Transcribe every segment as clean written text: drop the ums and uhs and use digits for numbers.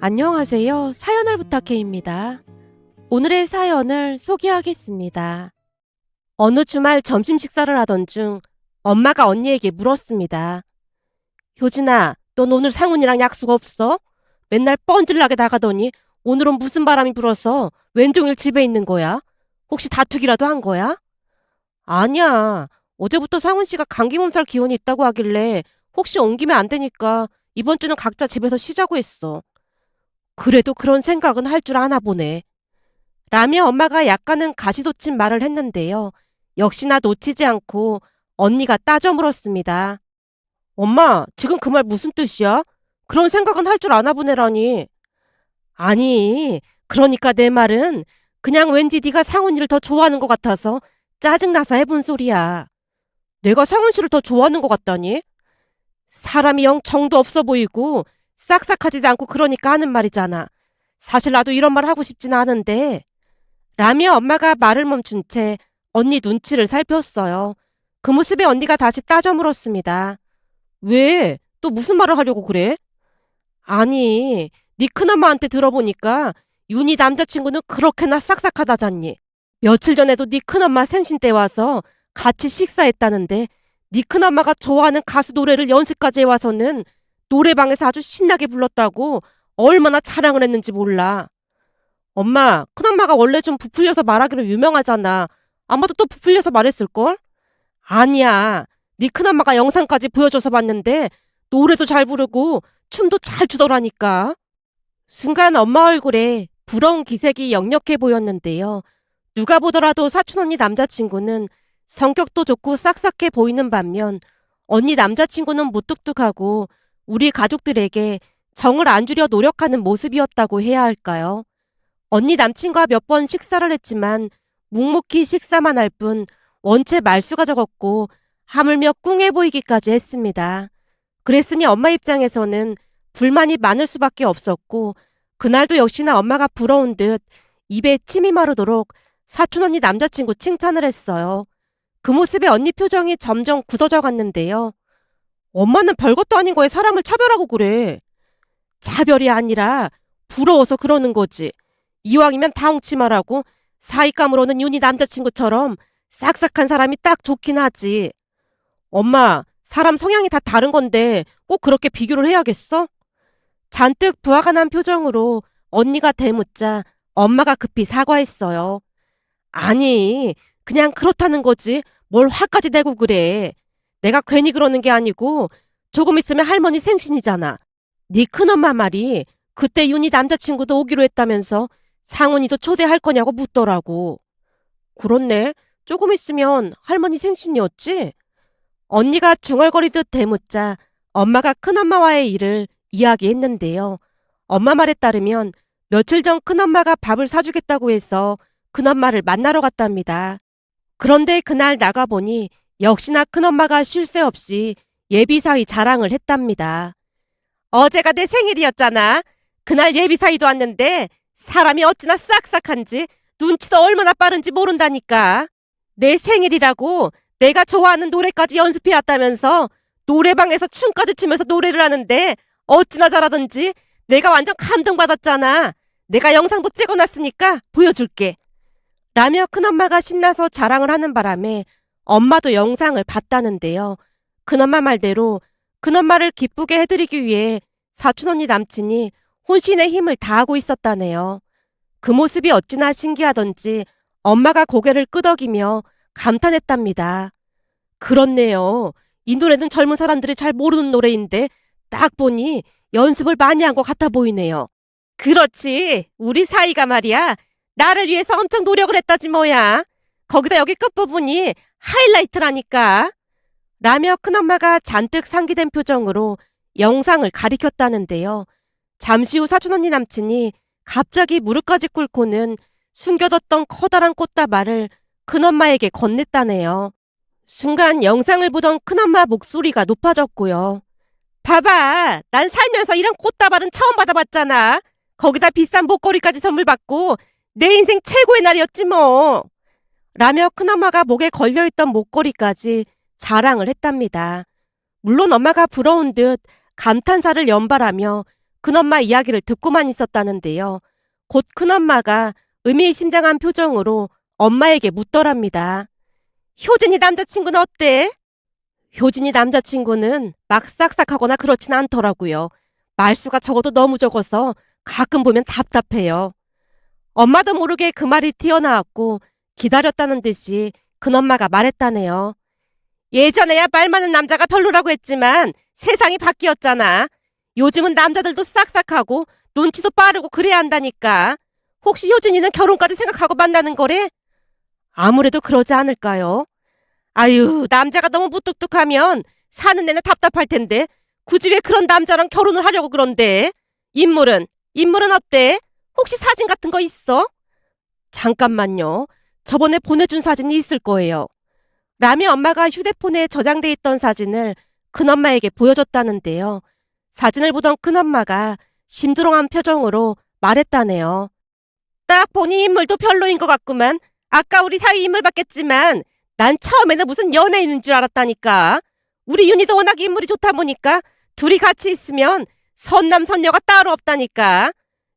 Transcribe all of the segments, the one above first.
안녕하세요. 사연을 부탁해입니다. 오늘의 사연을 소개하겠습니다. 어느 주말 점심 식사를 하던 중 엄마가 언니에게 물었습니다. 효진아, 넌 오늘 상훈이랑 약속 없어? 맨날 뻔질나게 나가더니 오늘은 무슨 바람이 불어서 왼종일 집에 있는 거야? 혹시 다투기라도 한 거야? 아니야. 어제부터 상훈 씨가 감기 몸살 기운이 있다고 하길래 혹시 옮기면 안 되니까 이번 주는 각자 집에서 쉬자고 했어. 그래도 그런 생각은 할 줄 아나 보네. 라며 엄마가 약간은 가시돋친 말을 했는데요. 역시나 놓치지 않고 언니가 따져 물었습니다. 엄마, 지금 그 말 무슨 뜻이야? 그런 생각은 할 줄 아나 보네라니. 아니, 그러니까 내 말은 그냥 왠지 네가 상훈이를 더 좋아하는 것 같아서 짜증나서 해본 소리야. 내가 상훈 씨를 더 좋아하는 것 같다니? 사람이 영 정도 없어 보이고 싹싹하지도 않고 그러니까 하는 말이잖아. 사실 나도 이런 말 하고 싶진 않은데. 라며 엄마가 말을 멈춘 채 언니 눈치를 살폈어요. 그 모습에 언니가 다시 따져 물었습니다. 왜? 또 무슨 말을 하려고 그래? 아니, 네 큰엄마한테 들어보니까 윤희 남자친구는 그렇게나 싹싹하다잖니. 며칠 전에도 네 큰엄마 생신 때 와서 같이 식사했다는데 네 큰엄마가 좋아하는 가수 노래를 연습까지 해와서는 노래방에서 아주 신나게 불렀다고 얼마나 자랑을 했는지 몰라. 엄마, 큰엄마가 원래 좀 부풀려서 말하기로 유명하잖아. 아마도 또 부풀려서 말했을걸? 아니야. 네 큰엄마가 영상까지 보여줘서 봤는데 노래도 잘 부르고 춤도 잘 추더라니까. 순간 엄마 얼굴에 부러운 기색이 역력해 보였는데요. 누가 보더라도 사촌 언니 남자친구는 성격도 좋고 싹싹해 보이는 반면 언니 남자친구는 무뚝뚝하고 우리 가족들에게 정을 안 주려 노력하는 모습이었다고 해야 할까요? 언니 남친과 몇 번 식사를 했지만 묵묵히 식사만 할 뿐 원체 말수가 적었고 하물며 꿍해 보이기까지 했습니다. 그랬으니 엄마 입장에서는 불만이 많을 수밖에 없었고 그날도 역시나 엄마가 부러운 듯 입에 침이 마르도록 사촌 언니 남자친구 칭찬을 했어요. 그 모습에 언니 표정이 점점 굳어져 갔는데요. 엄마는 별것도 아닌 거에 사람을 차별하고 그래. 차별이 아니라 부러워서 그러는 거지. 이왕이면 다홍치 말하고 사윗감으로는 윤희 남자친구처럼 싹싹한 사람이 딱 좋긴 하지. 엄마, 사람 성향이 다 다른 건데 꼭 그렇게 비교를 해야겠어? 잔뜩 부화가 난 표정으로 언니가 대묻자 엄마가 급히 사과했어요. 아니, 그냥 그렇다는 거지. 뭘 화까지 내고 그래. 내가 괜히 그러는 게 아니고 조금 있으면 할머니 생신이잖아. 네 큰엄마 말이 그때 윤희 남자친구도 오기로 했다면서 상훈이도 초대할 거냐고 묻더라고. 그렇네. 조금 있으면 할머니 생신이었지? 언니가 중얼거리듯 대묻자 엄마가 큰엄마와의 일을 이야기했는데요. 엄마 말에 따르면 며칠 전 큰엄마가 밥을 사주겠다고 해서 큰엄마를 만나러 갔답니다. 그런데 그날 나가보니 역시나 큰엄마가 쉴 새 없이 예비사위 자랑을 했답니다. 어제가 내 생일이었잖아. 그날 예비사위도 왔는데 사람이 어찌나 싹싹한지 눈치도 얼마나 빠른지 모른다니까. 내 생일이라고 내가 좋아하는 노래까지 연습해왔다면서 노래방에서 춤까지 추면서 노래를 하는데 어찌나 잘하던지 내가 완전 감동받았잖아. 내가 영상도 찍어놨으니까 보여줄게. 라며 큰엄마가 신나서 자랑을 하는 바람에 엄마도 영상을 봤다는데요. 큰엄마 말대로 큰엄마를 기쁘게 해드리기 위해 사촌언니 남친이 혼신의 힘을 다하고 있었다네요. 그 모습이 어찌나 신기하던지 엄마가 고개를 끄덕이며 감탄했답니다. 그렇네요. 이 노래는 젊은 사람들이 잘 모르는 노래인데 딱 보니 연습을 많이 한 것 같아 보이네요. 그렇지. 우리 사이가 말이야. 나를 위해서 엄청 노력을 했다지 뭐야. 거기다 여기 끝부분이 하이라이트라니까. 라며 큰엄마가 잔뜩 상기된 표정으로 영상을 가리켰다는데요. 잠시 후 사촌언니 남친이 갑자기 무릎까지 꿇고는 숨겨뒀던 커다란 꽃다발을 큰엄마에게 건넸다네요. 순간 영상을 보던 큰엄마 목소리가 높아졌고요. 봐봐, 난 살면서 이런 꽃다발은 처음 받아봤잖아. 거기다 비싼 목걸이까지 선물 받고 내 인생 최고의 날이었지 뭐. 라며 큰엄마가 목에 걸려있던 목걸이까지 자랑을 했답니다. 물론 엄마가 부러운 듯 감탄사를 연발하며 큰엄마 이야기를 듣고만 있었다는데요. 곧 큰엄마가 의미심장한 표정으로 엄마에게 묻더랍니다. 효진이 남자친구는 어때? 효진이 남자친구는 막 싹싹하거나 그렇진 않더라고요. 말수가 적어도 너무 적어서 가끔 보면 답답해요. 엄마도 모르게 그 말이 튀어나왔고 기다렸다는 듯이 큰엄마가 말했다네요. 예전에야 말 많은 남자가 별로라고 했지만 세상이 바뀌었잖아. 요즘은 남자들도 싹싹하고 눈치도 빠르고 그래야 한다니까. 혹시 효진이는 결혼까지 생각하고 만나는 거래? 아무래도 그러지 않을까요? 아유, 남자가 너무 무뚝뚝하면 사는 내내 답답할 텐데 굳이 왜 그런 남자랑 결혼을 하려고 그런데? 인물은 어때? 혹시 사진 같은 거 있어? 잠깐만요. 저번에 보내준 사진이 있을 거예요. 라미 엄마가 휴대폰에 저장돼 있던 사진을 큰엄마에게 보여줬다는데요. 사진을 보던 큰엄마가 심드렁한 표정으로 말했다네요. 딱 보니 인물도 별로인 것 같구만. 아까 우리 사위 인물 봤겠지만 난 처음에는 무슨 연예인인 줄 알았다니까. 우리 윤희도 워낙 인물이 좋다 보니까 둘이 같이 있으면 선남선녀가 따로 없다니까.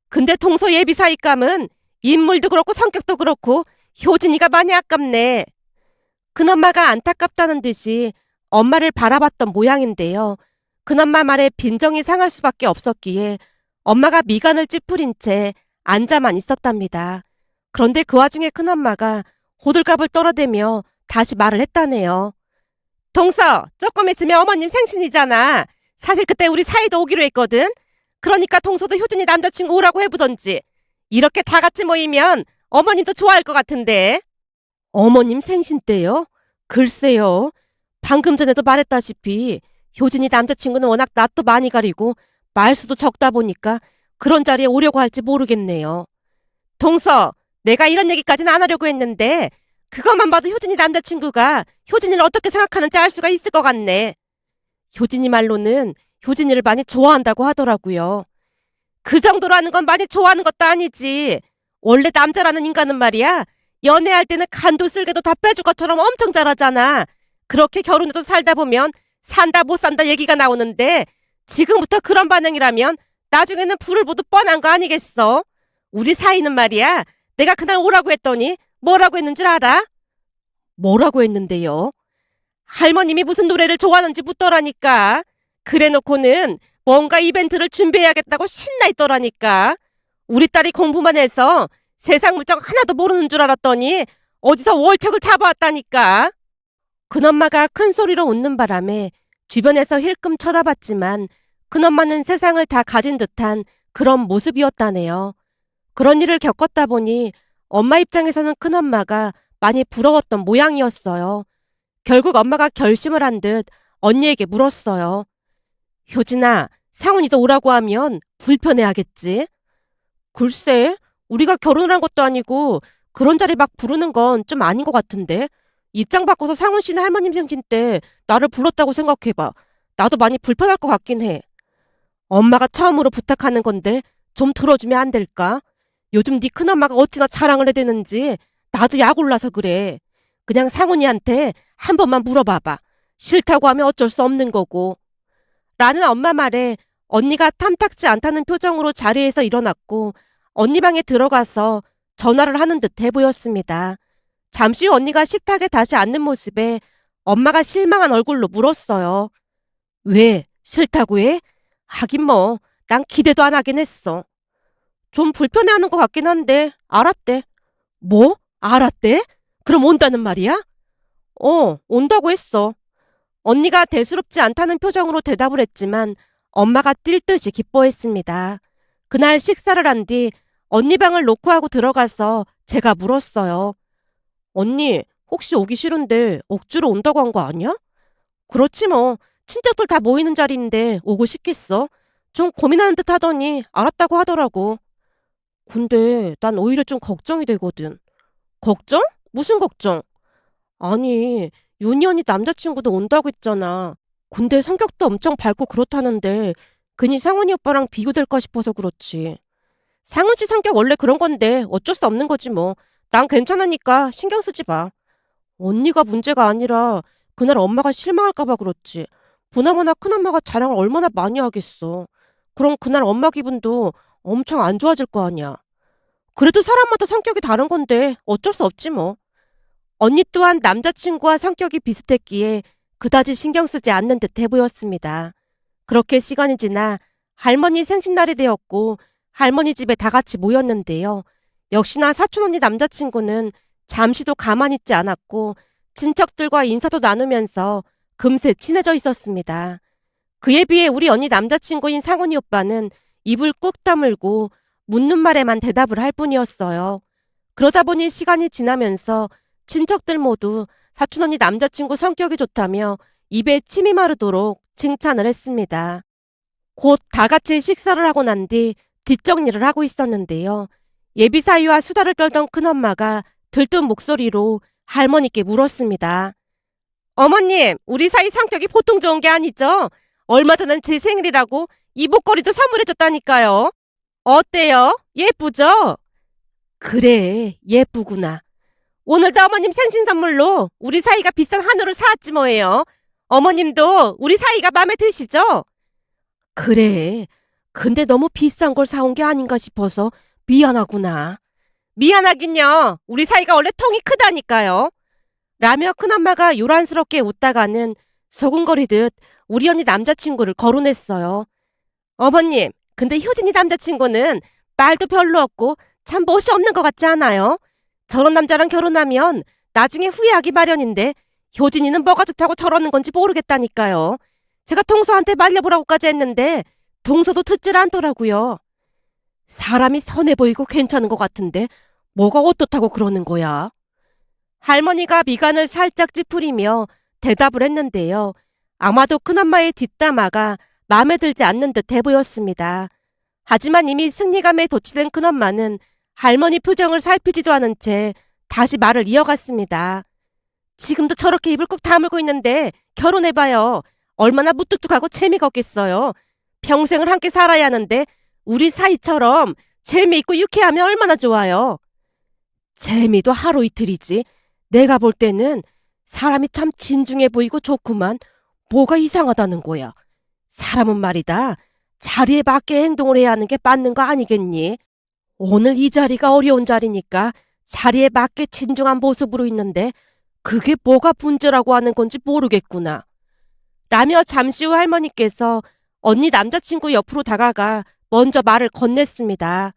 근데 동서 예비 사위감은 인물도 그렇고 성격도 그렇고 효진이가 많이 아깝네. 큰엄마가 안타깝다는 듯이 엄마를 바라봤던 모양인데요. 큰엄마 말에 빈정이 상할 수밖에 없었기에 엄마가 미간을 찌푸린 채 앉아만 있었답니다. 그런데 그 와중에 큰엄마가 호들갑을 떨어대며 다시 말을 했다네요. 동서, 조금 있으면 어머님 생신이잖아. 사실 그때 우리 사이도 오기로 했거든. 그러니까 동서도 효진이 남자친구 오라고 해보던지. 이렇게 다 같이 모이면 어머님도 좋아할 것 같은데. 어머님 생신 때요? 글쎄요. 방금 전에도 말했다시피 효진이 남자친구는 워낙 낯도 많이 가리고 말수도 적다 보니까 그런 자리에 오려고 할지 모르겠네요. 동서, 내가 이런 얘기까지는 안 하려고 했는데 그것만 봐도 효진이 남자친구가 효진이를 어떻게 생각하는지 알 수가 있을 것 같네. 효진이 말로는 효진이를 많이 좋아한다고 하더라고요. 그 정도로 하는 건 많이 좋아하는 것도 아니지. 원래 남자라는 인간은 말이야. 연애할 때는 간도 쓸개도 다 빼줄 것처럼 엄청 잘하잖아. 그렇게 결혼해도 살다 보면 산다 못 산다 얘기가 나오는데 지금부터 그런 반응이라면 나중에는 불을 보도 뻔한 거 아니겠어? 우리 사이는 말이야. 내가 그날 오라고 했더니 뭐라고 했는 줄 알아? 뭐라고 했는데요? 할머님이 무슨 노래를 좋아하는지 묻더라니까. 그래놓고는 뭔가 이벤트를 준비해야겠다고 신나 있더라니까. 우리 딸이 공부만 해서 세상 물정 하나도 모르는 줄 알았더니 어디서 월척을 잡아왔다니까. 큰엄마가 큰 소리로 웃는 바람에 주변에서 힐끔 쳐다봤지만 큰엄마는 세상을 다 가진 듯한 그런 모습이었다네요. 그런 일을 겪었다 보니 엄마 입장에서는 큰엄마가 많이 부러웠던 모양이었어요. 결국 엄마가 결심을 한 듯 언니에게 물었어요. 효진아, 상훈이도 오라고 하면 불편해하겠지? 글쎄, 우리가 결혼을 한 것도 아니고 그런 자리 막 부르는 건 좀 아닌 것 같은데. 입장 바꿔서 상훈 씨는 할머님 생신 때 나를 불렀다고 생각해봐. 나도 많이 불편할 것 같긴 해. 엄마가 처음으로 부탁하는 건데 좀 들어주면 안 될까? 요즘 네 큰엄마가 어찌나 자랑을 해대는지 나도 약 올라서 그래. 그냥 상훈이한테 한 번만 물어봐봐. 싫다고 하면 어쩔 수 없는 거고. 라는 엄마 말에 언니가 탐탁지 않다는 표정으로 자리에서 일어났고 언니 방에 들어가서 전화를 하는 듯해 보였습니다. 잠시 후 언니가 식탁에 다시 앉는 모습에 엄마가 실망한 얼굴로 물었어요. 왜? 싫다고 해? 하긴 뭐, 난 기대도 안 하긴 했어. 좀 불편해하는 것 같긴 한데 알았대. 뭐? 알았대? 그럼 온다는 말이야? 온다고 했어. 언니가 대수롭지 않다는 표정으로 대답을 했지만 엄마가 뛸 듯이 기뻐했습니다. 그날 식사를 한 뒤 언니 방을 노크하고 들어가서 제가 물었어요. 언니, 혹시 오기 싫은데 억지로 온다고 한 거 아니야? 그렇지 뭐. 친척들 다 모이는 자리인데 오고 싶겠어? 좀 고민하는 듯 하더니 알았다고 하더라고. 근데 난 오히려 좀 걱정이 되거든. 걱정? 무슨 걱정? 아니, 윤희 언니 남자친구도 온다고 했잖아. 근데 성격도 엄청 밝고 그렇다는데 괜히 상훈이 오빠랑 비교될까 싶어서 그렇지. 상훈 씨 성격 원래 그런 건데 어쩔 수 없는 거지 뭐. 난 괜찮으니까 신경 쓰지 마. 언니가 문제가 아니라 그날 엄마가 실망할까 봐 그렇지. 보나마나 큰엄마가 자랑을 얼마나 많이 하겠어. 그럼 그날 엄마 기분도 엄청 안 좋아질 거 아니야. 그래도 사람마다 성격이 다른 건데 어쩔 수 없지 뭐. 언니 또한 남자친구와 성격이 비슷했기에 그다지 신경 쓰지 않는 듯해 보였습니다. 그렇게 시간이 지나 할머니 생신날이 되었고 할머니 집에 다 같이 모였는데요. 역시나 사촌 언니 남자친구는 잠시도 가만히 있지 않았고 친척들과 인사도 나누면서 금세 친해져 있었습니다. 그에 비해 우리 언니 남자친구인 상훈이 오빠는 입을 꾹 다물고 묻는 말에만 대답을 할 뿐이었어요. 그러다 보니 시간이 지나면서 친척들 모두 사촌 언니 남자친구 성격이 좋다며 입에 침이 마르도록 칭찬을 했습니다. 곧 다 같이 식사를 하고 난 뒤 뒷정리를 하고 있었는데요. 예비 사위와 수다를 떨던 큰엄마가 들뜬 목소리로 할머니께 물었습니다. 어머님, 우리 사위 성격이 보통 좋은 게 아니죠? 얼마 전엔 제 생일이라고 이 목걸이도 선물해줬다니까요. 어때요? 예쁘죠? 그래, 예쁘구나. 오늘도 어머님 생신 선물로 우리 사위가 비싼 한우를 사왔지 뭐예요. 어머님도 우리 사위가 마음에 드시죠? 그래. 근데 너무 비싼 걸 사온 게 아닌가 싶어서 미안하구나. 미안하긴요. 우리 사위가 원래 통이 크다니까요. 라며 큰엄마가 요란스럽게 웃다가는 소근거리듯 우리 언니 남자친구를 거론했어요. 어머님, 근데 효진이 남자친구는 말도 별로 없고 참 멋이 없는 것 같지 않아요? 저런 남자랑 결혼하면 나중에 후회하기 마련인데 효진이는 뭐가 좋다고 저러는 건지 모르겠다니까요. 제가 동서한테 말려보라고까지 했는데 동서도 듣질 않더라고요. 사람이 선해 보이고 괜찮은 것 같은데 뭐가 어떻다고 그러는 거야? 할머니가 미간을 살짝 찌푸리며 대답을 했는데요. 아마도 큰엄마의 뒷담화가 마음에 들지 않는 듯해 보였습니다. 하지만 이미 승리감에 도취된 큰엄마는 할머니 표정을 살피지도 않은 채 다시 말을 이어갔습니다. 지금도 저렇게 입을 꼭 다물고 있는데 결혼해봐요. 얼마나 무뚝뚝하고 재미가 없겠어요. 평생을 함께 살아야 하는데 우리 사이처럼 재미있고 유쾌하면 얼마나 좋아요. 재미도 하루 이틀이지. 내가 볼 때는 사람이 참 진중해 보이고 좋구만. 뭐가 이상하다는 거야. 사람은 말이다. 자리에 맞게 행동을 해야 하는 게 맞는 거 아니겠니? 오늘 이 자리가 어려운 자리니까 자리에 맞게 진중한 모습으로 있는데 그게 뭐가 문제라고 하는 건지 모르겠구나. 라며 잠시 후 할머니께서 언니 남자친구 옆으로 다가가 먼저 말을 건넸습니다.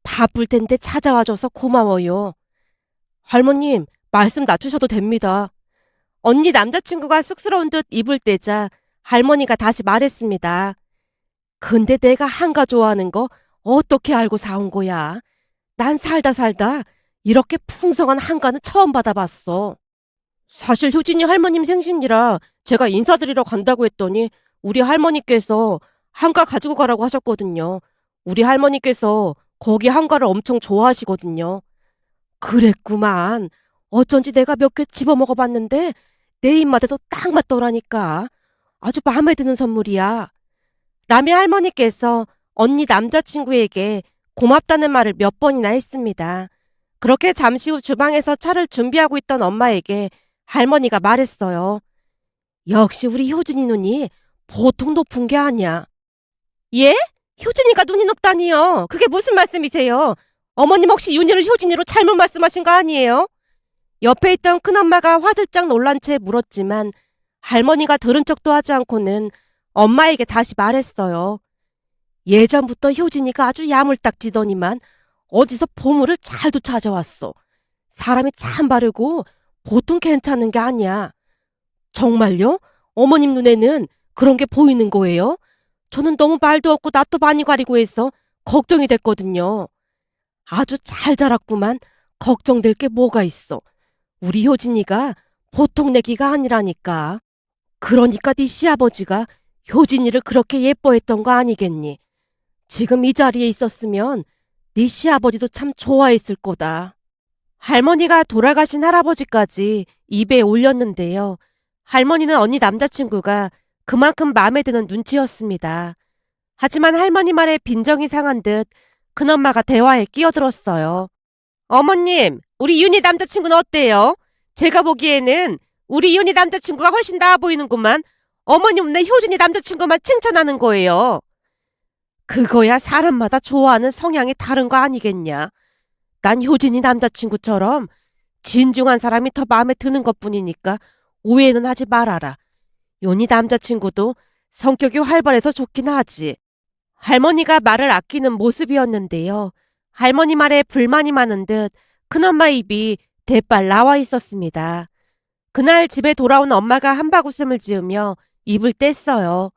바쁠 텐데 찾아와줘서 고마워요. 할머님, 말씀 낮추셔도 됩니다. 언니 남자친구가 쑥스러운 듯 입을 떼자 할머니가 다시 말했습니다. 근데 내가 한가 좋아하는 거 어떻게 알고 사온 거야? 난 살다 이렇게 풍성한 한가는 처음 받아봤어. 사실 효진이 할머님 생신이라 제가 인사드리러 간다고 했더니 우리 할머니께서 한가 가지고 가라고 하셨거든요. 우리 할머니께서 거기 한가를 엄청 좋아하시거든요. 그랬구만. 어쩐지 내가 몇 개 집어먹어봤는데 내 입맛에도 딱 맞더라니까. 아주 마음에 드는 선물이야. 라며 할머니께서 언니 남자친구에게 고맙다는 말을 몇 번이나 했습니다. 그렇게 잠시 후 주방에서 차를 준비하고 있던 엄마에게 할머니가 말했어요. 역시 우리 효진이 눈이 보통 높은 게 아니야. 예? 효진이가 눈이 높다니요? 그게 무슨 말씀이세요? 어머님 혹시 윤희를 효진이로 잘못 말씀하신 거 아니에요? 옆에 있던 큰엄마가 화들짝 놀란 채 물었지만 할머니가 들은 척도 하지 않고는 엄마에게 다시 말했어요. 예전부터 효진이가 아주 야물딱지더니만 어디서 보물을 잘도 찾아왔어. 사람이 참 바르고 보통 괜찮은 게 아니야. 정말요? 어머님 눈에는 그런 게 보이는 거예요? 저는 너무 말도 없고 낯도 많이 가리고 해서 걱정이 됐거든요. 아주 잘 자랐구만. 걱정될 게 뭐가 있어. 우리 효진이가 보통 내기가 아니라니까. 그러니까 네 시아버지가 효진이를 그렇게 예뻐했던 거 아니겠니? 지금 이 자리에 있었으면 네 시아버지도 참 좋아했을 거다. 할머니가 돌아가신 할아버지까지 입에 올렸는데요. 할머니는 언니 남자친구가 그만큼 마음에 드는 눈치였습니다. 하지만 할머니 말에 빈정이 상한 듯 큰엄마가 대화에 끼어들었어요. 어머님, 우리 윤희 남자친구는 어때요? 제가 보기에는 우리 윤희 남자친구가 훨씬 나아 보이는구만. 어머님 내 효진이 남자친구만 칭찬하는 거예요. 그거야 사람마다 좋아하는 성향이 다른 거 아니겠냐. 난 효진이 남자친구처럼 진중한 사람이 더 마음에 드는 것뿐이니까 오해는 하지 말아라. 윤희 남자친구도 성격이 활발해서 좋긴 하지. 할머니가 말을 아끼는 모습이었는데요. 할머니 말에 불만이 많은 듯 큰엄마 입이 대빨 나와 있었습니다. 그날 집에 돌아온 엄마가 한바구음을 지으며 입을 뗐어요.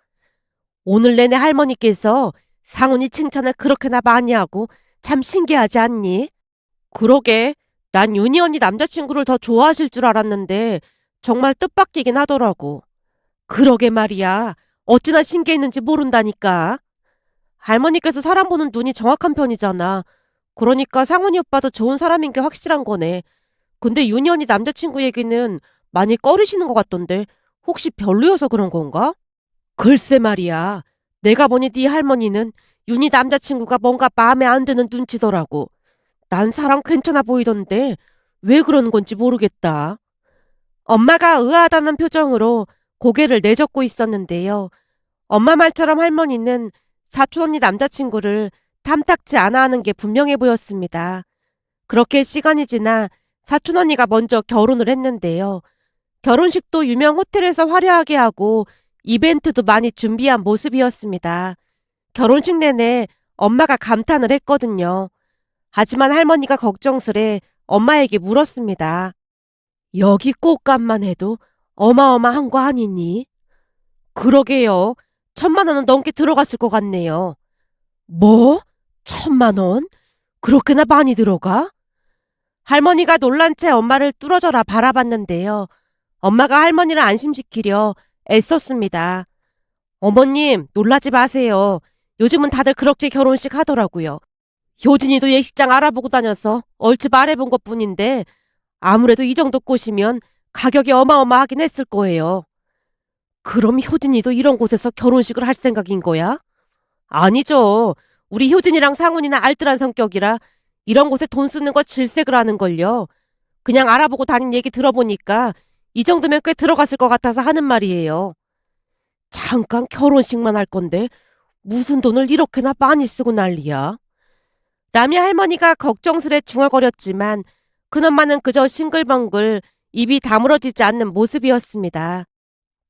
오늘 내내 할머니께서 상훈이 칭찬을 그렇게나 많이 하고 참 신기하지 않니? 그러게, 난 윤희 언니 남자친구를 더 좋아하실 줄 알았는데 정말 뜻밖이긴 하더라고. 그러게 말이야. 어찌나 신기했는지 모른다니까. 할머니께서 사람 보는 눈이 정확한 편이잖아. 그러니까 상훈이 오빠도 좋은 사람인 게 확실한 거네. 근데 윤희 언니 남자친구 얘기는 많이 꺼리시는 것 같던데 혹시 별로여서 그런 건가? 글쎄 말이야. 내가 보니 네 할머니는 윤희 남자친구가 뭔가 마음에 안 드는 눈치더라고. 난 사람 괜찮아 보이던데 왜 그러는 건지 모르겠다. 엄마가 의아하다는 표정으로 고개를 내젓고 있었는데요. 엄마 말처럼 할머니는 사촌 언니 남자친구를 탐탁지 않아 하는 게 분명해 보였습니다. 그렇게 시간이 지나 사촌 언니가 먼저 결혼을 했는데요. 결혼식도 유명 호텔에서 화려하게 하고 이벤트도 많이 준비한 모습이었습니다. 결혼식 내내 엄마가 감탄을 했거든요. 하지만 할머니가 걱정스레 엄마에게 물었습니다. 여기 꽃값만 해도 어마어마한 거 아니니? 그러게요. 1,000만 원은 넘게 들어갔을 것 같네요. 뭐? 1,000만 원? 그렇게나 많이 들어가? 할머니가 놀란 채 엄마를 뚫어져라 바라봤는데요. 엄마가 할머니를 안심시키려 애썼습니다. 어머님, 놀라지 마세요. 요즘은 다들 그렇게 결혼식 하더라고요. 효진이도 예식장 알아보고 다녀서 얼추 말해본 것뿐인데 아무래도 이 정도 꽃이면 가격이 어마어마하긴 했을 거예요. 그럼 효진이도 이런 곳에서 결혼식을 할 생각인 거야? 아니죠. 우리 효진이랑 상훈이는 알뜰한 성격이라 이런 곳에 돈 쓰는 거 질색을 하는걸요. 그냥 알아보고 다닌 얘기 들어보니까 이 정도면 꽤 들어갔을 것 같아서 하는 말이에요. 잠깐 결혼식만 할 건데 무슨 돈을 이렇게나 많이 쓰고 난리야? 라미 할머니가 걱정스레 중얼거렸지만 큰엄마는 그저 싱글벙글 입이 다물어지지 않는 모습이었습니다.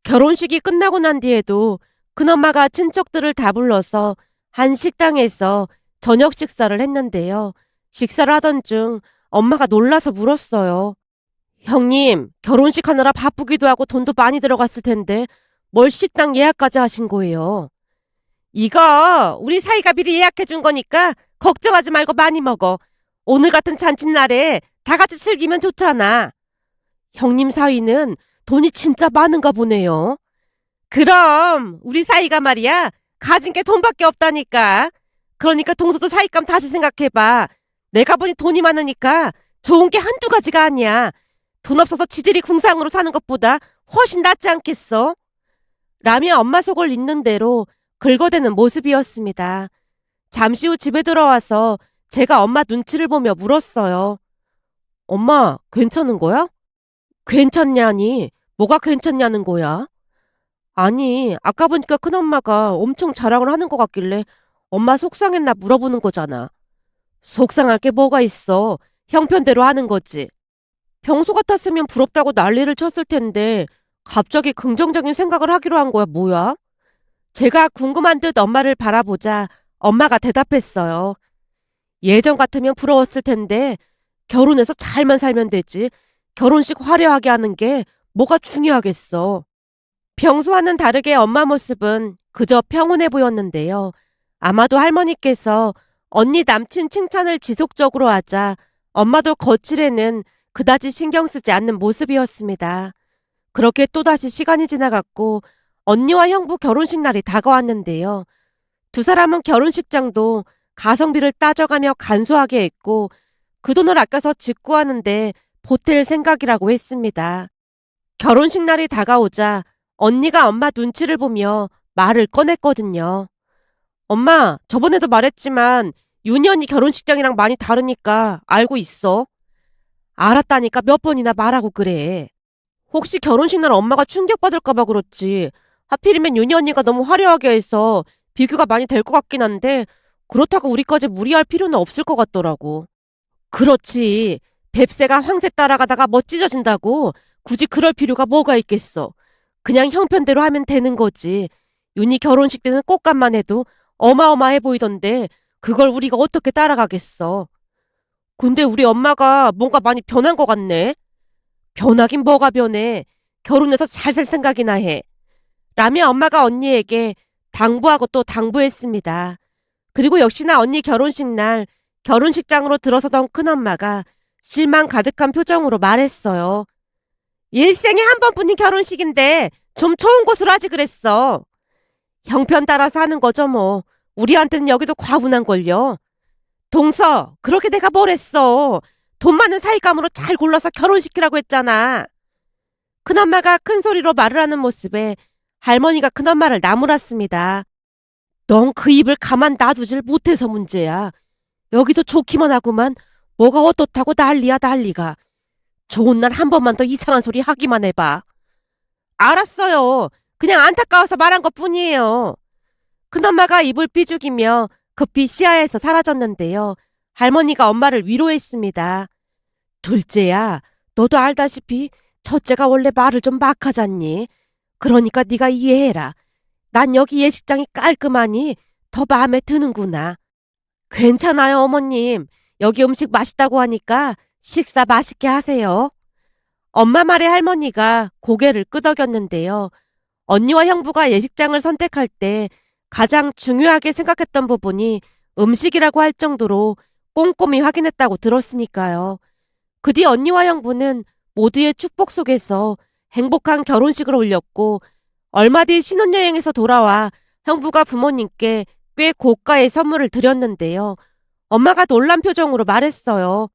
결혼식이 끝나고 난 뒤에도 큰엄마가 친척들을 다 불러서 한 식당에서 저녁 식사를 했는데요. 식사를 하던 중 엄마가 놀라서 물었어요. 형님, 결혼식 하느라 바쁘기도 하고 돈도 많이 들어갔을 텐데 뭘 식당 예약까지 하신 거예요? 이거 우리 사이가 미리 예약해 준 거니까 걱정하지 말고 많이 먹어. 오늘 같은 잔칫날에 다 같이 즐기면 좋잖아. 형님 사위는 돈이 진짜 많은가 보네요. 그럼 우리 사이가 말이야 가진 게 돈밖에 없다니까. 그러니까 동서도 사이감 다시 생각해봐. 내가 보니 돈이 많으니까 좋은 게 한두 가지가 아니야. 돈 없어서 지질이 궁상으로 사는 것보다 훨씬 낫지 않겠어? 라며 엄마 속을 잇는 대로 긁어대는 모습이었습니다. 잠시 후 집에 들어와서 제가 엄마 눈치를 보며 물었어요. 엄마, 괜찮은 거야? 괜찮냐니? 뭐가 괜찮냐는 거야? 아니, 아까 보니까 큰엄마가 엄청 자랑을 하는 것 같길래 엄마 속상했나 물어보는 거잖아. 속상할 게 뭐가 있어. 형편대로 하는 거지. 평소 같았으면 부럽다고 난리를 쳤을 텐데 갑자기 긍정적인 생각을 하기로 한 거야, 뭐야? 제가 궁금한 듯 엄마를 바라보자 엄마가 대답했어요. 예전 같으면 부러웠을 텐데 결혼해서 잘만 살면 되지. 결혼식 화려하게 하는 게 뭐가 중요하겠어. 평소와는 다르게 엄마 모습은 그저 평온해 보였는데요. 아마도 할머니께서 언니 남친 칭찬을 지속적으로 하자 엄마도 거칠에는 그다지 신경 쓰지 않는 모습이었습니다. 그렇게 또다시 시간이 지나갔고 언니와 형부 결혼식 날이 다가왔는데요. 두 사람은 결혼식장도 가성비를 따져가며 간소하게 했고 그 돈을 아껴서 직구하는데 보탤 생각이라고 했습니다. 결혼식 날이 다가오자 언니가 엄마 눈치를 보며 말을 꺼냈거든요. 엄마, 저번에도 말했지만 윤희 언니 결혼식장이랑 많이 다르니까 알고 있어. 알았다니까 몇 번이나 말하고 그래. 혹시 결혼식 날 엄마가 충격받을까 봐 그렇지. 하필이면 윤희 언니가 너무 화려하게 해서 비교가 많이 될 것 같긴 한데 그렇다고 우리까지 무리할 필요는 없을 것 같더라고. 그렇지. 뱁새가 황새 따라가다가 뭐 찢어진다고 굳이 그럴 필요가 뭐가 있겠어. 그냥 형편대로 하면 되는 거지. 윤희 결혼식 때는 꽃감만 해도 어마어마해 보이던데 그걸 우리가 어떻게 따라가겠어. 근데 우리 엄마가 뭔가 많이 변한 것 같네. 변하긴 뭐가 변해. 결혼해서 잘 살 생각이나 해. 라며 엄마가 언니에게 당부하고 또 당부했습니다. 그리고 역시나 언니 결혼식 날 결혼식장으로 들어서던 큰엄마가 실망 가득한 표정으로 말했어요. 일생에 한 번뿐인 결혼식인데 좀 좋은 곳으로 하지 그랬어. 형편 따라서 하는 거죠 뭐. 우리한테는 여기도 과분한걸요. 동서, 그렇게 내가 뭘 했어. 돈 많은 사이감으로 잘 골라서 결혼시키라고 했잖아. 큰엄마가 큰 소리로 말을 하는 모습에 할머니가 큰엄마를 나무랐습니다. 넌 그 입을 가만 놔두질 못해서 문제야. 여기도 좋기만 하구만. 뭐가 어떻다고 난리야 난리가. 좋은 날 한 번만 더 이상한 소리 하기만 해봐. 알았어요. 그냥 안타까워서 말한 것뿐이에요. 큰엄마가 입을 삐죽이며 급히 시야에서 사라졌는데요. 할머니가 엄마를 위로했습니다. 둘째야, 너도 알다시피 첫째가 원래 말을 좀 막 하잖니. 그러니까 네가 이해해라. 난 여기 예식장이 깔끔하니 더 마음에 드는구나. 괜찮아요, 어머님. 여기 음식 맛있다고 하니까 식사 맛있게 하세요. 엄마 말에 할머니가 고개를 끄덕였는데요. 언니와 형부가 예식장을 선택할 때 가장 중요하게 생각했던 부분이 음식이라고 할 정도로 꼼꼼히 확인했다고 들었으니까요. 그 뒤 언니와 형부는 모두의 축복 속에서 행복한 결혼식을 올렸고 얼마 뒤 신혼여행에서 돌아와 형부가 부모님께 꽤 고가의 선물을 드렸는데요. 엄마가 놀란 표정으로 말했어요.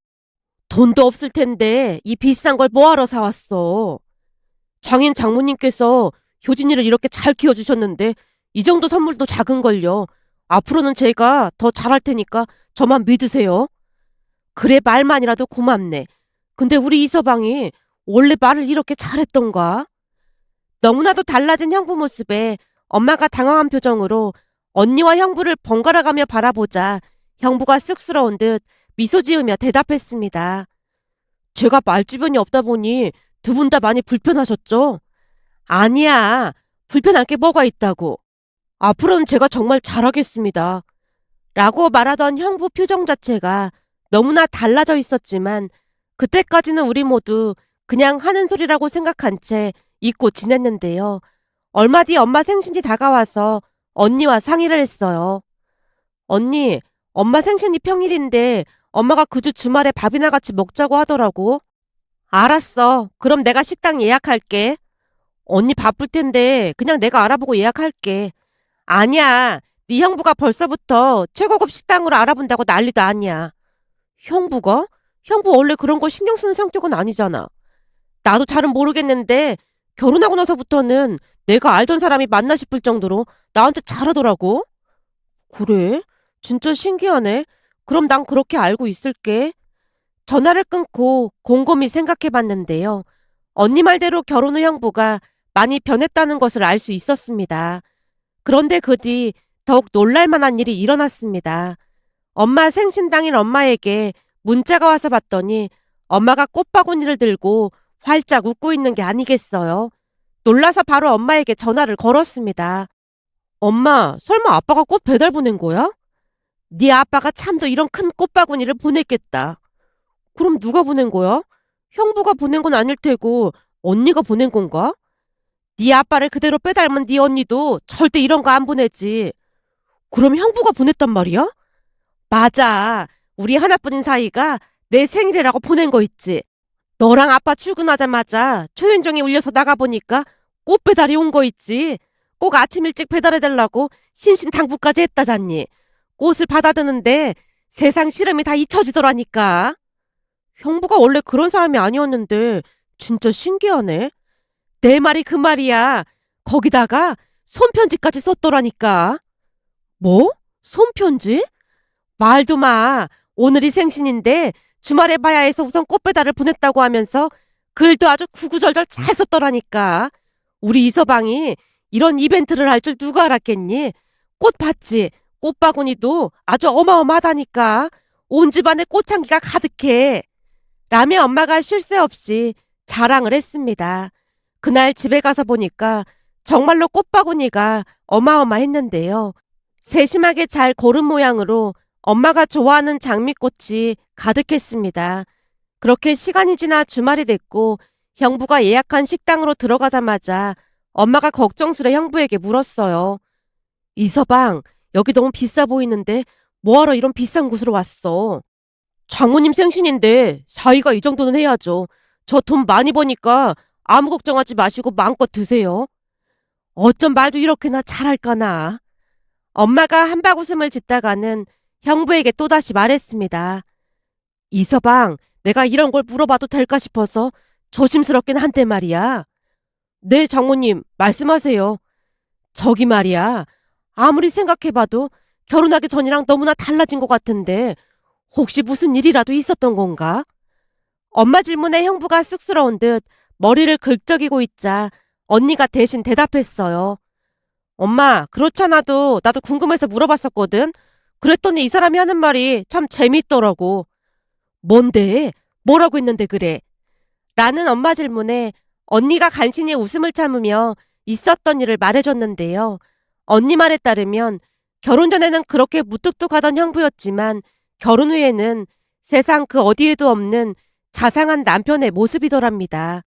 돈도 없을 텐데 이 비싼 걸 뭐하러 사왔어. 장인 장모님께서 효진이를 이렇게 잘 키워주셨는데 이 정도 선물도 작은걸요. 앞으로는 제가 더 잘할 테니까 저만 믿으세요. 그래 말만이라도 고맙네. 근데 우리 이서방이 원래 말을 이렇게 잘했던가? 너무나도 달라진 형부 모습에 엄마가 당황한 표정으로 언니와 형부를 번갈아가며 바라보자 형부가 쑥스러운 듯 미소 지으며 대답했습니다. 제가 말주변이 없다 보니 두 분 다 많이 불편하셨죠? 아니야. 불편할 게 뭐가 있다고. 앞으로는 제가 정말 잘하겠습니다. 라고 말하던 형부 표정 자체가 너무나 달라져 있었지만 그때까지는 우리 모두 그냥 하는 소리라고 생각한 채 잊고 지냈는데요. 얼마 뒤 엄마 생신이 다가와서 언니와 상의를 했어요. 언니, 엄마 생신이 평일인데 엄마가 그 주 주말에 밥이나 같이 먹자고 하더라고. 알았어. 그럼 내가 식당 예약할게. 언니 바쁠 텐데 그냥 내가 알아보고 예약할게. 아니야. 네 형부가 벌써부터 최고급 식당으로 알아본다고 난리도 아니야. 형부가? 형부 원래 그런 거 신경 쓰는 성격은 아니잖아. 나도 잘은 모르겠는데 결혼하고 나서부터는 내가 알던 사람이 맞나 싶을 정도로 나한테 잘하더라고. 그래? 진짜 신기하네. 그럼 난 그렇게 알고 있을게. 전화를 끊고 곰곰이 생각해 봤는데요. 언니 말대로 결혼 후 형부가 많이 변했다는 것을 알 수 있었습니다. 그런데 그 뒤 더욱 놀랄 만한 일이 일어났습니다. 엄마 생신 당일 엄마에게 문자가 와서 봤더니 엄마가 꽃바구니를 들고 활짝 웃고 있는 게 아니겠어요. 놀라서 바로 엄마에게 전화를 걸었습니다. 엄마, 설마 아빠가 꽃 배달 보낸 거야? 네 아빠가 참도 이런 큰 꽃바구니를 보냈겠다. 그럼 누가 보낸 거야? 형부가 보낸 건 아닐 테고 언니가 보낸 건가? 네 아빠를 그대로 빼닮은 네 언니도 절대 이런 거 안 보내지. 그럼 형부가 보냈단 말이야? 맞아. 우리 하나뿐인 사이가 내 생일이라고 보낸 거 있지. 너랑 아빠 출근하자마자 초인종이 울려서 나가보니까 꽃 배달이 온 거 있지. 꼭 아침 일찍 배달해달라고 신신당부까지 했다잖니. 꽃을 받아드는데 세상 시름이 다 잊혀지더라니까. 형부가 원래 그런 사람이 아니었는데 진짜 신기하네. 내 말이 그 말이야. 거기다가 손편지까지 썼더라니까. 뭐? 손편지? 말도 마. 오늘이 생신인데 주말에 봐야 해서 우선 꽃배달을 보냈다고 하면서 글도 아주 구구절절 잘 썼더라니까. 우리 이서방이 이런 이벤트를 할 줄 누가 알았겠니? 꽃 봤지? 꽃바구니도 아주 어마어마하다니까. 온 집안에 꽃향기가 가득해. 라며 엄마가 쉴 새 없이 자랑을 했습니다. 그날 집에 가서 보니까 정말로 꽃바구니가 어마어마했는데요. 세심하게 잘 고른 모양으로 엄마가 좋아하는 장미꽃이 가득했습니다. 그렇게 시간이 지나 주말이 됐고 형부가 예약한 식당으로 들어가자마자 엄마가 걱정스레 형부에게 물었어요. 이서방, 여기 너무 비싸 보이는데 뭐하러 이런 비싼 곳으로 왔어? 장모님 생신인데 사위가 이 정도는 해야죠. 저 돈 많이 버니까 아무 걱정하지 마시고 마음껏 드세요. 어쩜 말도 이렇게나 잘할까나. 엄마가 한바구음을 짓다가는 형부에게 또다시 말했습니다. 이서방, 내가 이런 걸 물어봐도 될까 싶어서 조심스럽긴 한데 말이야. 네, 장모님, 말씀하세요. 저기 말이야. 아무리 생각해봐도 결혼하기 전이랑 너무나 달라진 것 같은데 혹시 무슨 일이라도 있었던 건가? 엄마 질문에 형부가 쑥스러운 듯 머리를 긁적이고 있자 언니가 대신 대답했어요. 엄마, 그렇잖아도 나도 궁금해서 물어봤었거든. 그랬더니 이 사람이 하는 말이 참 재미있더라고. 뭔데? 뭐라고 했는데 그래? 라는 엄마 질문에 언니가 간신히 웃음을 참으며 있었던 일을 말해줬는데요. 언니 말에 따르면 결혼 전에는 그렇게 무뚝뚝하던 형부였지만 결혼 후에는 세상 그 어디에도 없는 자상한 남편의 모습이더랍니다.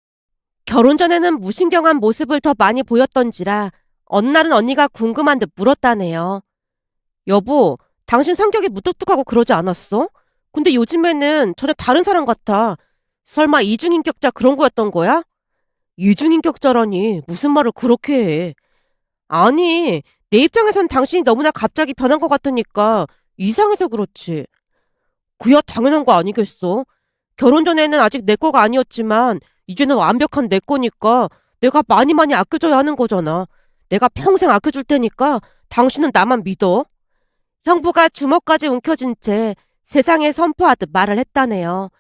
결혼 전에는 무신경한 모습을 더 많이 보였던지라 어느 날은 언니가 궁금한 듯 물었다네요. 여보, 당신 성격이 무뚝뚝하고 그러지 않았어? 근데 요즘에는 전혀 다른 사람 같아. 설마 이중인격자 그런 거였던 거야? 이중인격자라니 무슨 말을 그렇게 해. 아니, 내 입장에선 당신이 너무나 갑자기 변한 것 같으니까 이상해서 그렇지. 그야 당연한 거 아니겠어? 결혼 전에는 아직 내 거가 아니었지만 이제는 완벽한 내 거니까 내가 많이 많이 아껴줘야 하는 거잖아. 내가 평생 아껴줄 테니까 당신은 나만 믿어. 형부가 주먹까지 움켜쥔 채 세상에 선포하듯 말을 했다네요.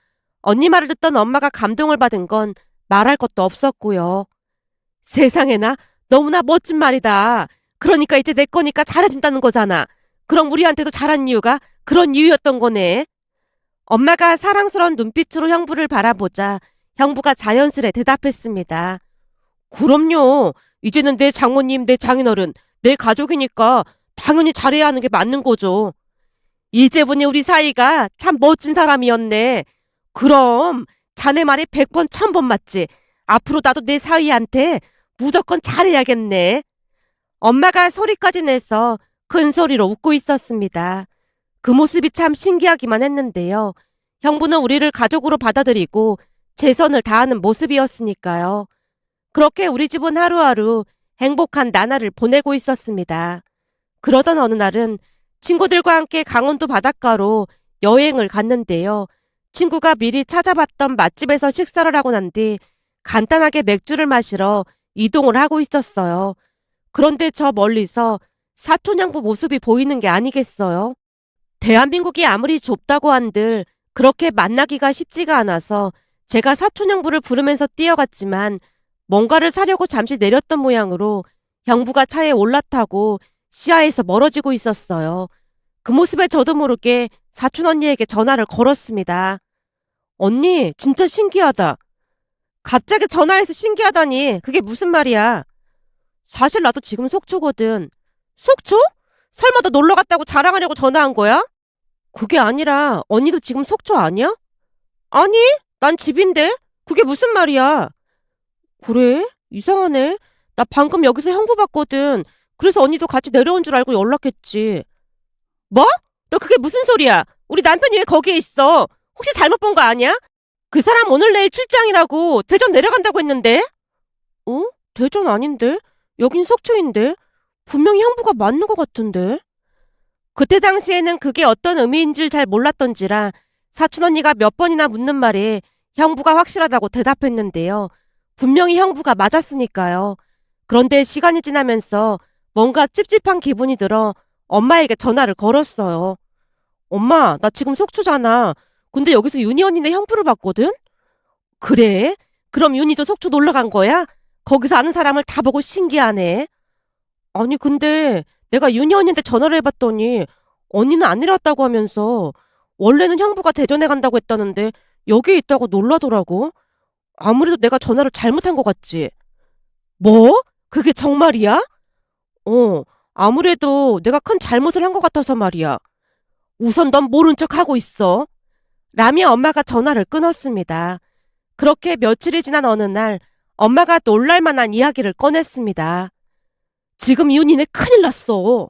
언니 말을 듣던 엄마가 감동을 받은 건 말할 것도 없었고요. 세상에나 너무나 멋진 말이다. 그러니까 이제 내 거니까 잘해준다는 거잖아. 그럼 우리한테도 잘한 이유가 그런 이유였던 거네. 엄마가 사랑스러운 눈빛으로 형부를 바라보자 형부가 자연스레 대답했습니다. 그럼요. 이제는 내 장모님, 내 장인어른, 내 가족이니까 당연히 잘해야 하는 게 맞는 거죠. 이제 보니 우리 사이가 참 멋진 사람이었네. 그럼 자네 말이 100번 1000번 맞지. 앞으로 나도 내 사위한테 무조건 잘해야겠네. 엄마가 소리까지 내서 큰 소리로 웃고 있었습니다. 그 모습이 참 신기하기만 했는데요. 형부는 우리를 가족으로 받아들이고 최선을 다하는 모습이었으니까요. 그렇게 우리 집은 하루하루 행복한 나날을 보내고 있었습니다. 그러던 어느 날은 친구들과 함께 강원도 바닷가로 여행을 갔는데요. 친구가 미리 찾아봤던 맛집에서 식사를 하고 난 뒤 간단하게 맥주를 마시러 이동을 하고 있었어요. 그런데 저 멀리서 사촌형부 모습이 보이는 게 아니겠어요? 대한민국이 아무리 좁다고 한들 그렇게 만나기가 쉽지가 않아서 제가 사촌형부를 부르면서 뛰어갔지만 뭔가를 사려고 잠시 내렸던 모양으로 형부가 차에 올라타고 시야에서 멀어지고 있었어요. 그 모습에 저도 모르게 사촌 언니에게 전화를 걸었습니다. 언니, 진짜 신기하다. 갑자기 전화해서 신기하다니 그게 무슨 말이야? 사실 나도 지금 속초거든. 속초? 설마 너 놀러 갔다고 자랑하려고 전화한 거야? 그게 아니라 언니도 지금 속초 아니야? 아니, 난 집인데. 그게 무슨 말이야? 그래? 이상하네. 나 방금 여기서 형부 봤거든. 그래서 언니도 같이 내려온 줄 알고 연락했지. 뭐? 너 그게 무슨 소리야? 우리 남편이 왜 거기에 있어? 혹시 잘못 본 거 아니야? 그 사람 오늘 내일 출장이라고 대전 내려간다고 했는데? 어? 대전 아닌데? 여긴 속초인데? 분명히 형부가 맞는 것 같은데? 그때 당시에는 그게 어떤 의미인 줄 잘 몰랐던지라 사촌 언니가 몇 번이나 묻는 말에 형부가 확실하다고 대답했는데요. 분명히 형부가 맞았으니까요. 그런데 시간이 지나면서 뭔가 찝찝한 기분이 들어 엄마에게 전화를 걸었어요. 엄마, 나 지금 속초잖아. 근데 여기서 윤희 언니네 형부를 봤거든? 그래? 그럼 윤희도 속초 놀러 간 거야? 거기서 아는 사람을 다 보고 신기하네. 아니, 근데 내가 윤희 언니한테 전화를 해봤더니 언니는 안 내려왔다고 하면서 원래는 형부가 대전에 간다고 했다는데 여기에 있다고 놀라더라고. 아무래도 내가 전화를 잘못한 것 같지. 뭐? 그게 정말이야? 어, 아무래도 내가 큰 잘못을 한 것 같아서 말이야. 우선 넌 모른 척 하고 있어. 라미 엄마가 전화를 끊었습니다. 그렇게 며칠이 지난 어느 날 엄마가 놀랄만한 이야기를 꺼냈습니다. 지금 윤희네 큰일 났어.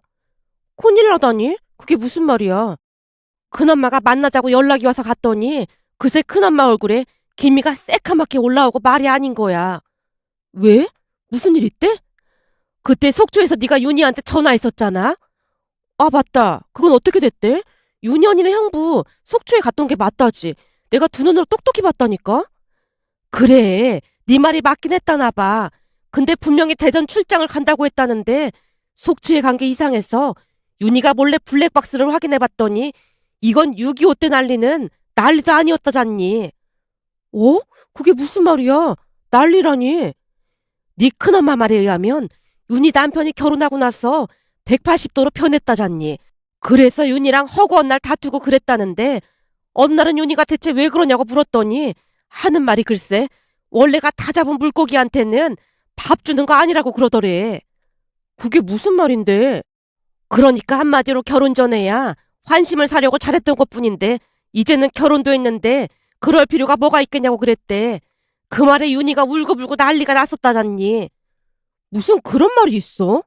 큰일 나다니? 그게 무슨 말이야? 큰엄마가 만나자고 연락이 와서 갔더니 그새 큰엄마 얼굴에 기미가 새카맣게 올라오고 말이 아닌 거야. 왜? 무슨 일 있대? 그때 속초에서 네가 윤희한테 전화했었잖아. 아 맞다. 그건 어떻게 됐대? 윤희 언니네 형부 속초에 갔던 게 맞다지. 내가 두 눈으로 똑똑히 봤다니까. 그래. 네 말이 맞긴 했다나 봐. 근데 분명히 대전 출장을 간다고 했다는데 속초에 간 게 이상해서 윤희가 몰래 블랙박스를 확인해 봤더니 이건 6.25 때 난리는 난리도 아니었다잖니. 어? 그게 무슨 말이야? 난리라니. 네 큰엄마 말에 의하면 윤희 남편이 결혼하고 나서 180도로 변했다잖니. 그래서 윤희랑 허구한 날 다투고 그랬다는데 어느 날은 윤희가 대체 왜 그러냐고 물었더니 하는 말이 글쎄 원래가 다 잡은 물고기한테는 밥 주는 거 아니라고 그러더래. 그게 무슨 말인데? 그러니까 한마디로 결혼 전에야 환심을 사려고 잘했던 것뿐인데 이제는 결혼도 했는데 그럴 필요가 뭐가 있겠냐고 그랬대. 그 말에 윤희가 울고불고 난리가 났었다잖니. 무슨 그런 말이 있어?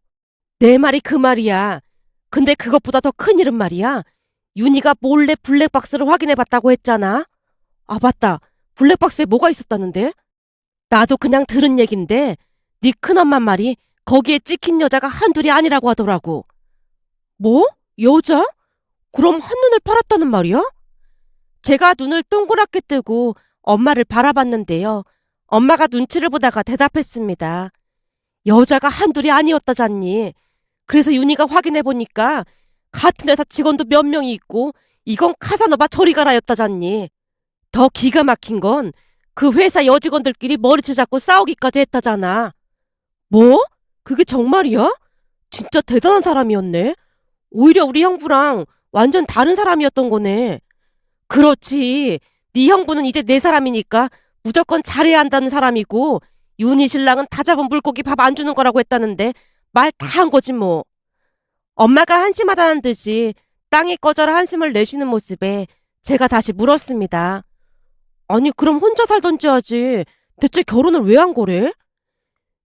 내 말이 그 말이야. 근데 그것보다 더 큰일은 말이야. 윤희가 몰래 블랙박스를 확인해봤다고 했잖아. 아 맞다. 블랙박스에 뭐가 있었다는데? 나도 그냥 들은 얘긴데 네 큰엄마 말이 거기에 찍힌 여자가 한둘이 아니라고 하더라고. 뭐? 여자? 그럼 한눈을 팔았다는 말이야? 제가 눈을 동그랗게 뜨고 엄마를 바라봤는데요. 엄마가 눈치를 보다가 대답했습니다. 여자가 한둘이 아니었다잖니. 그래서 윤희가 확인해보니까 같은 회사 직원도 몇 명이 있고 이건 카사노바 저리 가라였다잖니. 더 기가 막힌 건 그 회사 여직원들끼리 머리채 잡고 싸우기까지 했다잖아. 뭐? 그게 정말이야? 진짜 대단한 사람이었네. 오히려 우리 형부랑 완전 다른 사람이었던 거네. 그렇지. 네 형부는 이제 내 사람이니까 무조건 잘해야 한다는 사람이고 윤희 신랑은 다 잡은 물고기 밥 안 주는 거라고 했다는데 말 다 한 거지 뭐. 엄마가 한심하다는 듯이 땅에 꺼져라 한숨을 내쉬는 모습에 제가 다시 물었습니다. 아니 그럼 혼자 살던지 하지. 대체 결혼을 왜 한 거래?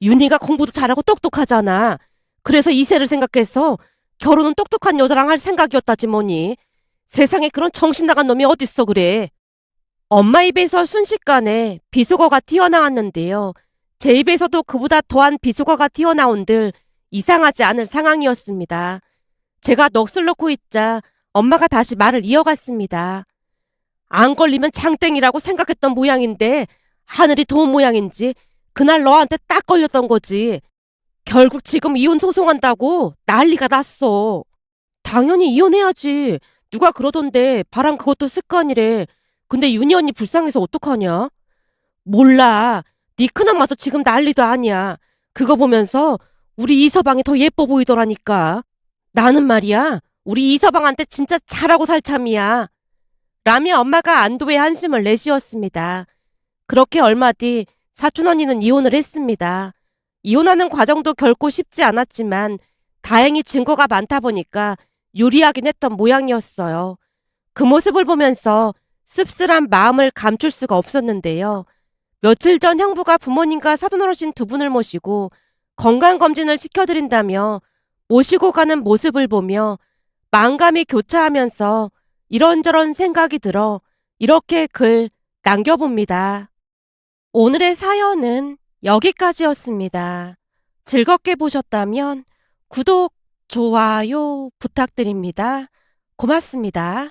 윤희가 공부도 잘하고 똑똑하잖아. 그래서 이세를 생각해서 결혼은 똑똑한 여자랑 할 생각이었다지 뭐니. 세상에 그런 정신 나간 놈이 어딨어 그래. 엄마 입에서 순식간에 비속어가 튀어나왔는데요. 제 입에서도 그보다 더한 비속어가 튀어나온들 이상하지 않을 상황이었습니다. 제가 넋을 놓고 있자 엄마가 다시 말을 이어갔습니다. 안 걸리면 장땡이라고 생각했던 모양인데 하늘이 도운 모양인지 그날 너한테 딱 걸렸던 거지. 결국 지금 이혼 소송한다고 난리가 났어. 당연히 이혼해야지. 누가 그러던데 바람 그것도 습관이래. 근데 윤희 언니 불쌍해서 어떡하냐? 몰라. 네 큰엄마도 지금 난리도 아니야. 그거 보면서 우리 이서방이 더 예뻐 보이더라니까. 나는 말이야. 우리 이서방한테 진짜 잘하고 살 참이야. 라미 엄마가 안도의 한숨을 내쉬었습니다. 그렇게 얼마 뒤 사촌 언니는 이혼을 했습니다. 이혼하는 과정도 결코 쉽지 않았지만 다행히 증거가 많다 보니까 유리하긴 했던 모양이었어요. 그 모습을 보면서 씁쓸한 마음을 감출 수가 없었는데요. 며칠 전 형부가 부모님과 사돈어르신 두 분을 모시고 건강검진을 시켜드린다며 모시고 가는 모습을 보며 만감이 교차하면서 이런저런 생각이 들어 이렇게 글 남겨봅니다. 오늘의 사연은 여기까지였습니다. 즐겁게 보셨다면 구독, 좋아요 부탁드립니다. 고맙습니다.